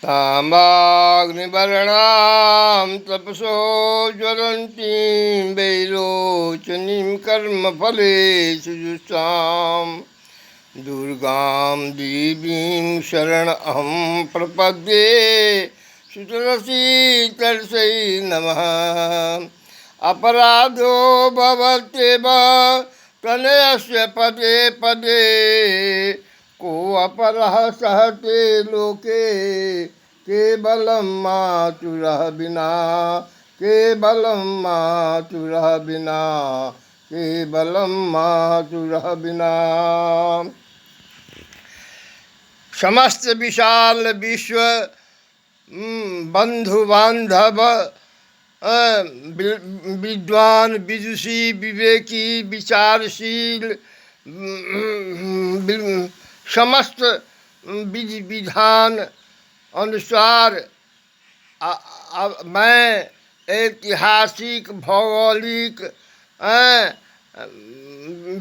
तामाग्निवर्णां तपसो ज्वलन्तीं वैरोचनीं कर्मफलेषु जुष्टां दुर्गां देवीं शरणमहं प्रपद्ये सुतरसी तर्षै नमः। अपराधो भवत्येव प्रणयस्य पदे पदे को अपरः सहते लोके केवलं मातुरः विना केवलं मातुरः विना केवलं मातुरः विना। समस्त विशाल विश्व बंधु बांधव विद्वान विदुषी विवेकी विचारशील समस्त विधि विधान अनुसार मैं ऐतिहासिक भौगोलिक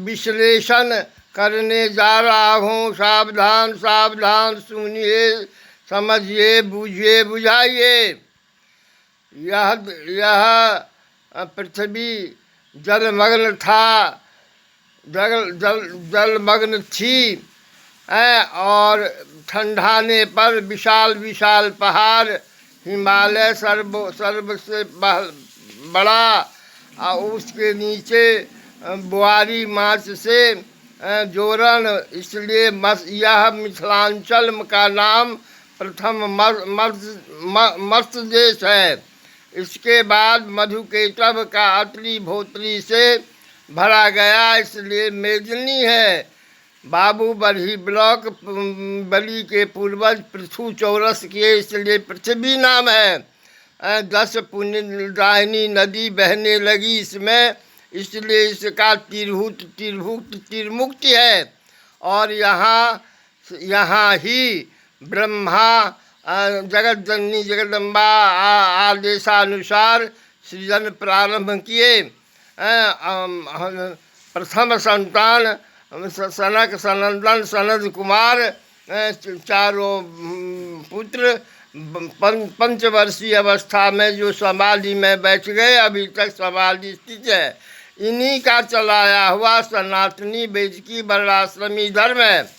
विश्लेषण करने जा रहा हूँ। सावधान सावधान सुनिए, समझिए, बूझिए, बुझाइए। यह पृथ्वी जलमग्न था, जलमग्न थी और ठंडाने पर विशाल विशाल पहाड़, हिमालय सर्व से बड़ा, और उसके नीचे बुआरी माछ से जोरण, इसलिए यह मिथिलांचल का नाम प्रथम मत्स्य देश है। इसके बाद मधुकेटव का अतरी भोत्री से भरा गया, इसलिए मेदिनी है। बाबू बरही ब्लॉक बलि के पूर्वज पृथु चौरस के, इसलिए पृथ्वी नाम है। 10 पुण्यदायिनी नदी बहने लगी इसमें, इसलिए इसका तिरमुक्ति है। और यहाँ ही ब्रह्मा जगत जननी जगदम्बा आदेशानुसार सृजन प्रारंभ किए। प्रथम संतान सनक सनंदन सनद कुमार, चारों पुत्र पंचवर्षीय अवस्था में जो समाधि में बैठ गए, अभी तक समाधि स्थित है। इन्हीं का चलाया हुआ सनातनी वैदिकी वर्णाश्रमी धर्म है।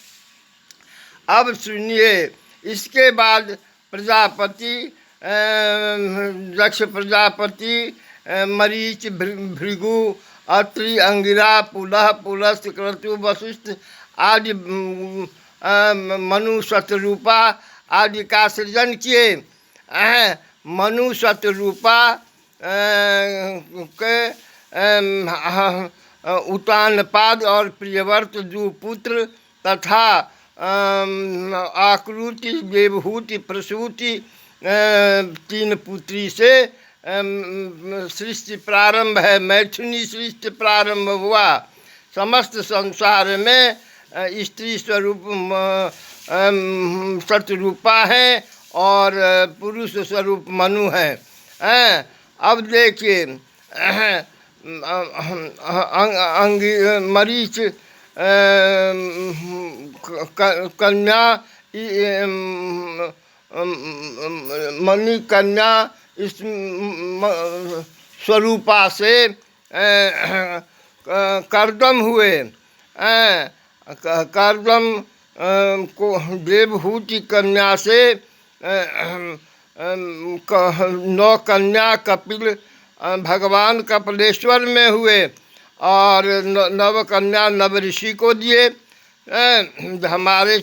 अब सुनिए, इसके बाद प्रजापति दक्ष प्रजापति, मरीच, भृगु, अत्रि, अंगिरा, पुलह, पुलस्त, क्रतु, वशिष्ठ आदि मनु शतरूपा आदि का सृजन किए। मनु शतरूपा के उतानपाद और प्रियव्रत दो पुत्र तथा आकृति, देवहूति, प्रसूति 3 पुत्री से सृष्टि प्रारंभ है। मैथुनी सृष्टि प्रारंभ हुआ। समस्त संसार में स्त्री स्वरूप शतरूपा है और पुरुष स्वरूप मनु है। अब देखिए, मरीच कन्या, मणि कन्या इस स्वरूपा से कर्दम हुए। कर्दम को देवहूति कन्या से 9 कन्या कपिल भगवान कपिलेश्वर में हुए और 9 कन्या नव ऋषि को दिए। हमारे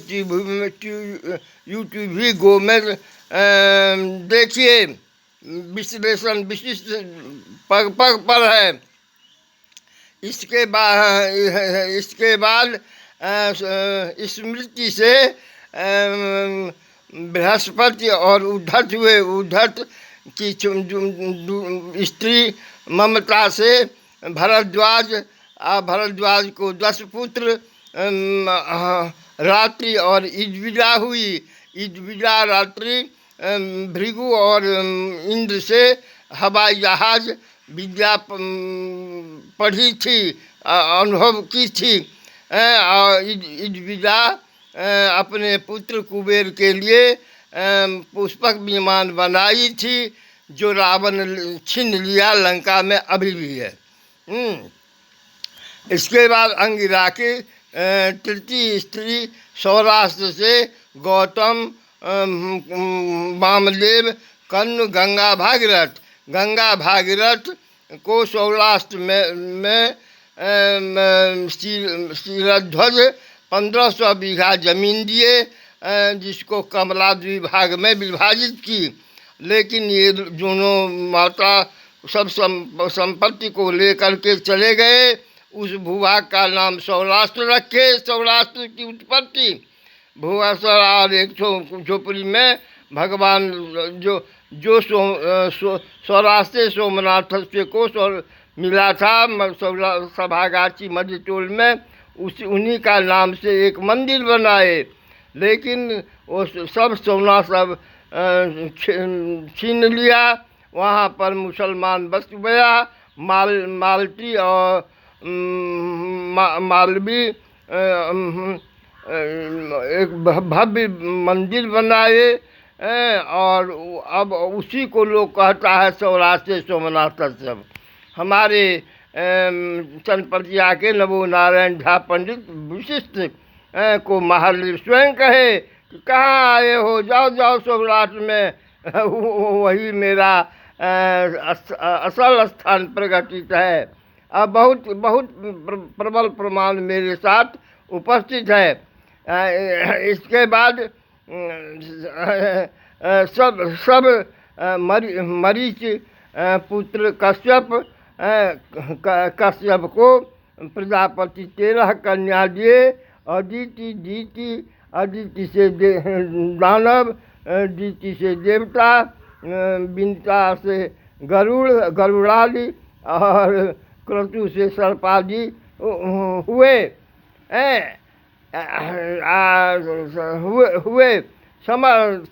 यूट्यूब भी गो में देखिए, विश्लेषण विशिष्ट पग पग पर है। इसके बाद स्मृति से बृहस्पति और उद्धत हुए। उद्धत की स्त्री ममता से भरद्वाज को 10 पुत्र रात्रि और इद्विजा हुई। इद्विजा रात्रि भृगु और इंद्र से हवाई जहाज विद्या पढ़ी थी, अनुभव की थी। इद्विजा अपने पुत्र कुबेर के लिए पुष्पक विमान बनाई थी, जो रावण छीन लिया, लंका में अभी भी है। इसके बाद अंगिरा की तृतीय स्त्री सौराष्ट्र से गौतम, वामदेव, कन्न, गंगा भागीरथ को सौराष्ट्र में शिरध्वज 1500 बीघा जमीन दिए, जिसको कमला द्विभाग में विभाजित की। लेकिन ये दोनों माता सब संपत्ति को लेकर के चले गए। उस भूभाग का नाम सौराष्ट्र रखे। सौराष्ट्र की उत्पत्ति भुवनेश्वर और एक झोपड़ी में भगवान जो सौराष्ट्र सोमनाथ से को मिला था सभागाछी मध्यटोल में, उन्हीं का नाम से एक मंदिर बनाए। लेकिन वो सब सोना सब छीन लिया। वहाँ पर मुसलमान बस गया। मालती और मालवी एक भव्य मंदिर बनाए, और अब उसी को लोग कहता है सौराष्ट्र सोमनाथ सब। हमारे चनपटिया के नवो नारायण झा पंडित विशिष्ट को महादेव स्वयं कहे कि कहाँ आए हो, जाओ जाओ सौराष्ट्र में, वही मेरा असल स्थान प्रकटित है। अब बहुत बहुत प्रबल प्रमाण मेरे साथ उपस्थित है। इसके बाद सब मरीच पुत्र कश्यप को प्रजापति 13 कन्या दिए। अदिति से दानव, दीति से देवता, बिनता से गरुड़ादि और क्रतु से सर्पादि हुए।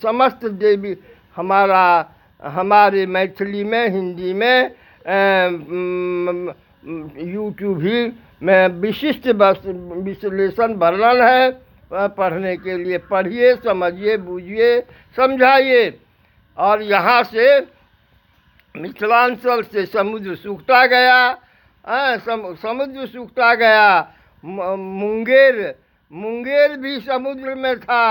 समस्त देवी हमारे मैथिली में, हिंदी में, यूट्यूब ही में विशिष्ट विश्लेषण वर्णन है। पढ़ने के लिए पढ़िए, समझिए, बूझिए, समझाइए। और यहाँ से मिथिलांचल से समुद्र सूखता गया, समुद्र सूखता गया। मुंगेर भी समुद्र में था।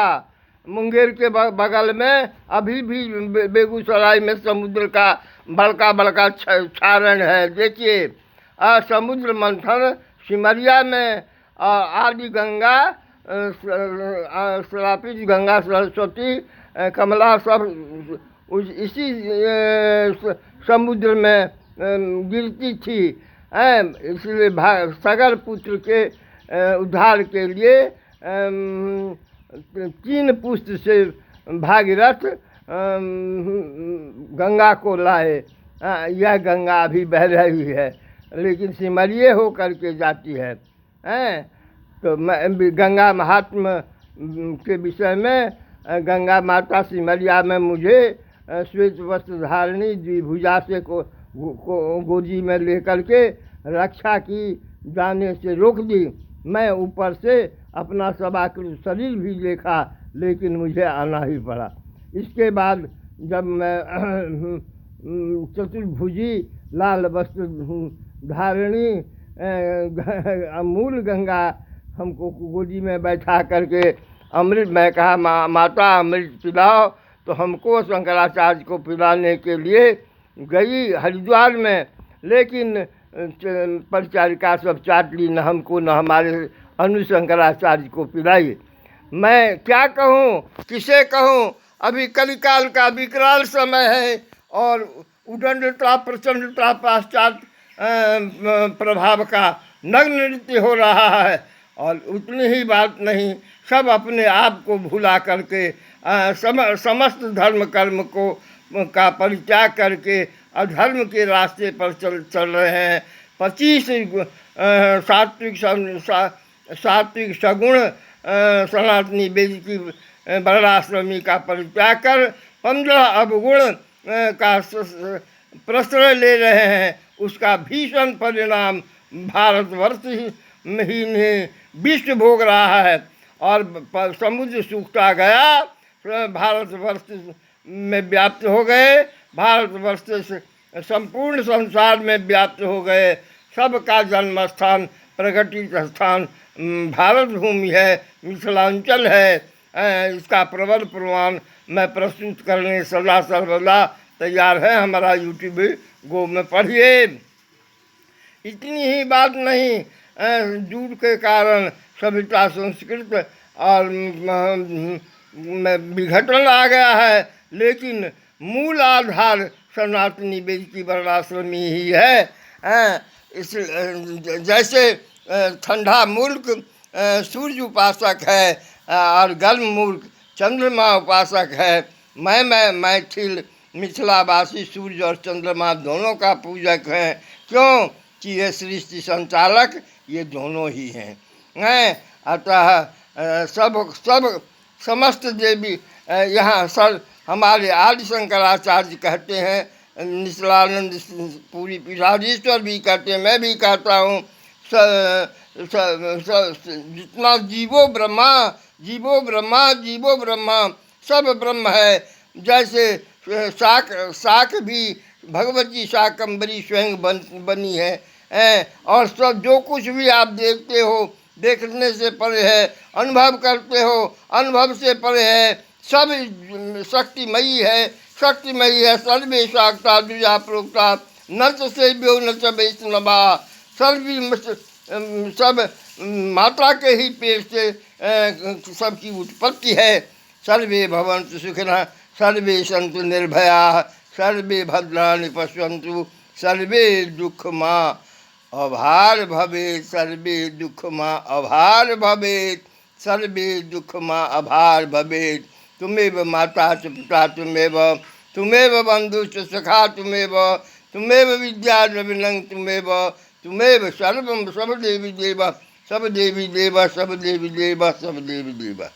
मुंगेर के बगल में अभी भी बेगूसराय में समुद्र का बड़का बड़का क्षारण है। देखिए, समुद्र मंथन सिमरिया में, आदि गंगा, श्रापित गंगा, सरस्वती, कमला सब इसी समुद्र में गिरती थी। इसलिए सागर पुत्र के उद्धार के लिए 3 पुष्ट से भागीरथ गंगा को लाए। यह गंगा अभी बह रही है, लेकिन सिमरिये हो करके जाती है। तो गंगा महात्मा के विषय में, गंगा माता सिमरिया में मुझे श्वेत वस्त्र धारणी द्विभुजा से को गोदी में लेकर के रक्षा की, जाने से रोक दी। मैं ऊपर से अपना सबाकृत शरीर भी देखा, लेकिन मुझे आना ही पड़ा। इसके बाद जब मैं चतुर्भुजी लाल वस्त्र धारणी अमूल गंगा हमको गोदी में बैठा करके अमृत, मैं कहा माता अमृत पिलाओ, तो हमको शंकराचार्य को पिलाने के लिए गई हरिद्वार में। लेकिन परिचारिका सब चाट ली, न हमको न हमारे अनुशंकराचार्य को पिलाई। मैं क्या कहूँ, किसे कहूँ? अभी कलिकाल का विकराल समय है, और उदंडता प्रचंडता पाश्चात प्रभाव का नग्न नृत्य हो रहा है। और उतनी ही बात नहीं, सब अपने आप को भुला करके समस्त धर्म कर्म को का परित्याग करके अधर्म के रास्ते पर चल रहे हैं। 25 सात्विक सगुण सनातनी वेद की वर्णाश्रमी का परित्याग कर 15 अवगुण का प्रश्रय ले रहे हैं। उसका भीषण परिणाम भारतवर्ष ही नहीं विश्व भोग रहा है। और समुद्र सूखता गया, भारतवर्ष में व्याप्त हो गए, भारतवर्ष से संपूर्ण संसार में व्याप्त हो गए। सबका जन्म स्थान, प्रकटित स्थान भारत भूमि है, मिथिलांचल है। इसका प्रबल प्रमाण मैं प्रस्तुत करने सदा सर्वदा तैयार है। हमारा यूट्यूब गो में पढ़िए। इतनी ही बात नहीं, दूर के कारण सभ्यता संस्कृत और विघटन आ गया है, लेकिन मूल आधार सनातनी वेद की वर्णाश्रमी ही है। इस जैसे ठंडा मुल्क सूर्य उपासक है और गर्म मुल्क चंद्रमा उपासक है। मैं मैथिल मिथिलावासी सूर्य और चंद्रमा दोनों का पूजक हैं। क्यों कि ये सृष्टि संचालक ये दोनों ही हैं। अतः सब समस्त देवी यहाँ सर हमारे आदि शंकराचार्य कहते हैं, निश्चलानंद पूरी पीठाधीश्वर भी कहते हैं, मैं भी कहता हूँ, जितना जीवो ब्रह्मा जीवो ब्रह्मा जीवो ब्रह्मा, सब ब्रह्म है। जैसे शाक भी भगवती शाकंभरी स्वयं बनी है। और सब जो कुछ भी आप देखते हो, देखने से परे है, अनुभव करते हो, अनुभव से परे है, सब शक्तिमयी है, शक्तिमयी है। सर्वे शाक्ता द्विजा प्रोक्ता न च सेव्यो न च वैष्णवा। सब माता के ही पेट से सबकी उत्पत्ति है। सर्वे भवन्तु सुखिनः, सर्वे सन्तु निर्भयाः, सर्वे भद्राणि पश्यन्तु, सर्वे दुःखमा अभार भवेत्, सर्वे दुःखमा अभार भवेत्, सर्वे दुःखमा अभार भवेत्। तुमेव माता च पिता तुमेव बन्धु च सखा तुमेव विद्या द्रविणं तुमेव सर्वं सब देवी देव सब देवी देव सब देवी देव सब देवी देव।